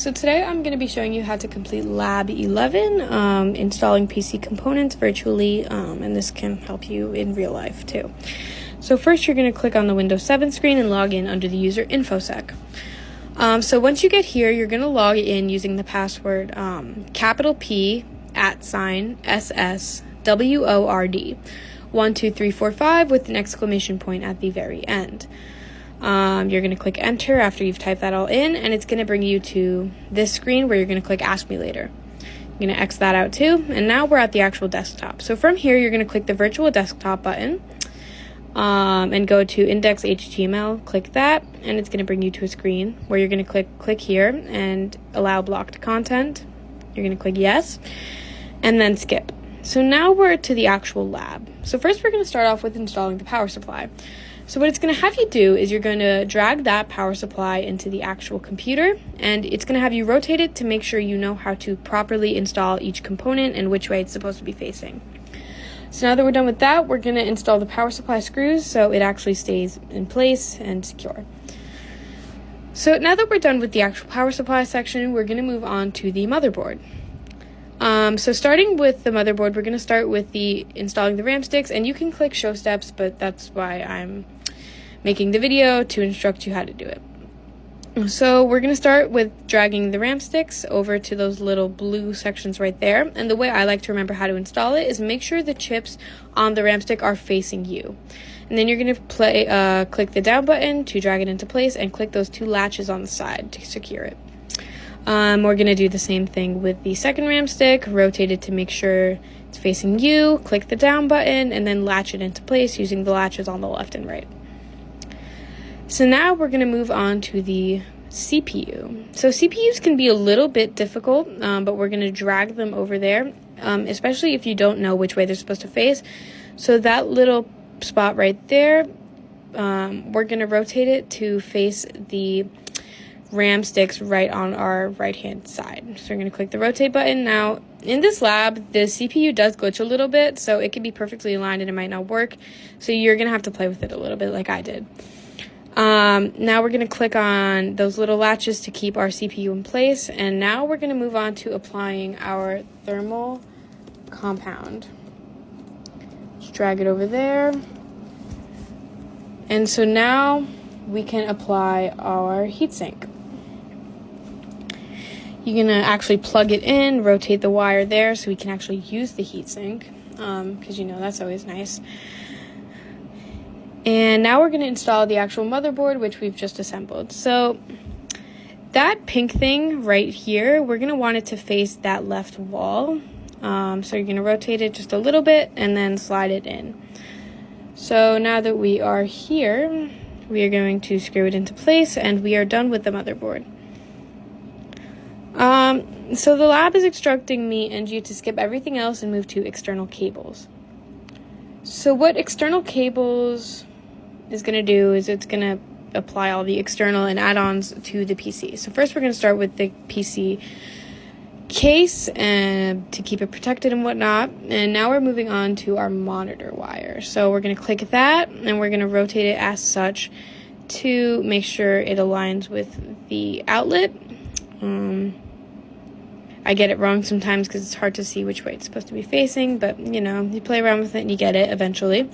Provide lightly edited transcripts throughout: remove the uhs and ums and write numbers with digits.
So today I'm going to be showing you how to complete Lab11, installing PC components virtually, and this can help you in real life too. So first you're going to click on the Windows 7 screen and log in under the user infosec. So once you get here, you're going to log in using the password capital P @SSWORD 12345 with an exclamation point at the very end. You're going to click enter after you've typed that all in, and it's going to bring you to this screen where you're going to click ask me later. You're going to X that out too, and now we're at the actual desktop. So from here, you're going to click the virtual desktop button and go to index HTML, click that, and it's going to bring you to a screen where you're going to click here and allow blocked content. You're going to click yes, and then skip. So now we're to the actual lab. So first we're going to start off with installing the power supply. So what it's going to have you do is you're going to drag that power supply into the actual computer, and it's going to have you rotate it to make sure you know how to properly install each component and which way it's supposed to be facing. So now that we're done with that, we're going to install the power supply screws so it actually stays in place and secure. So now that we're done with the actual power supply section, we're going to move on to the motherboard. So starting with the motherboard, we're going to start with installing the RAM sticks, and you can click show steps, but that's why I'm making the video to instruct you how to do it. So we're going to start with dragging the RAM sticks over to those little blue sections right there. And the way I like to remember how to install it is make sure the chips on the RAM stick are facing you. And then you're going to click the down button to drag it into place and click those two latches on the side to secure it. We're going to do the same thing with the second RAM stick, rotate it to make sure it's facing you, click the down button, and then latch it into place using the latches on the left and right. So now we're going to move on to the CPU. So CPUs can be a little bit difficult, but we're going to drag them over there, especially if you don't know which way they're supposed to face. So that little spot right there, we're going to rotate it to face the RAM sticks right on our right hand side. So we're going to click the rotate button. Now in this lab, the CPU does glitch a little bit, so it can be perfectly aligned and it might not work. So you're going to have to play with it a little bit like I did. Now we're going to click on those little latches to keep our CPU in place, and now we're going to move on to applying our thermal compound. Just drag it over there. And so now we can apply our heatsink. You're going to actually plug it in, rotate the wire there so we can actually use the heatsink, because you know that's always nice. And now we're going to install the actual motherboard, which we've just assembled. So that pink thing right here, we're going to want it to face that left wall. So you're going to rotate it just a little bit and then slide it in. So now that we are here, we are going to screw it into place, and we are done with the motherboard. So the lab is instructing me and you to skip everything else and move to external cables. So what external cables is going to do is it's going to apply all the external and add-ons to the PC. So first we're going to start with the PC case and to keep it protected and whatnot. And now we're moving on to our monitor wire. So we're going to click that and we're going to rotate it as such to make sure it aligns with the outlet. I get it wrong sometimes because it's hard to see which way it's supposed to be facing, but you know, you play around with it and you get it eventually.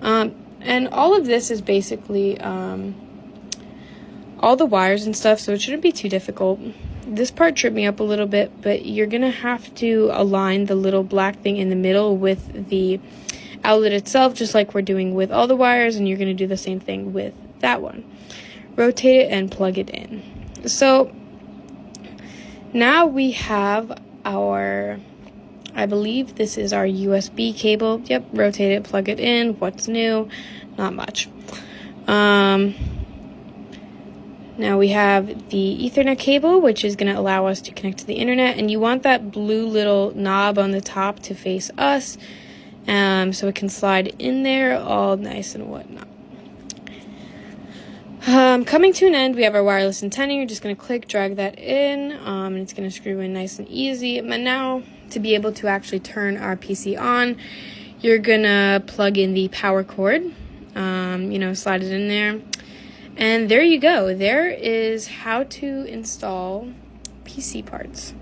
And all of this is basically all the wires and stuff, so it shouldn't be too difficult. This part tripped me up a little bit, but you're gonna have to align the little black thing in the middle with the outlet itself, just like we're doing with all the wires, and you're gonna do the same thing with that one. Rotate it and plug it in. So now we have our, I believe this is our USB cable. Yep, rotate it, plug it in. What's new? Not much. Now we have the Ethernet cable, which is going to allow us to connect to the internet, and you want that blue little knob on the top to face us, so it can slide in there all nice and whatnot. Coming to an end, we have our wireless antenna. You're just going to click, drag that in, and it's going to screw in nice and easy. But now, to be able to actually turn our PC on, you're going to plug in the power cord, slide it in there. And there you go. There is how to install PC parts.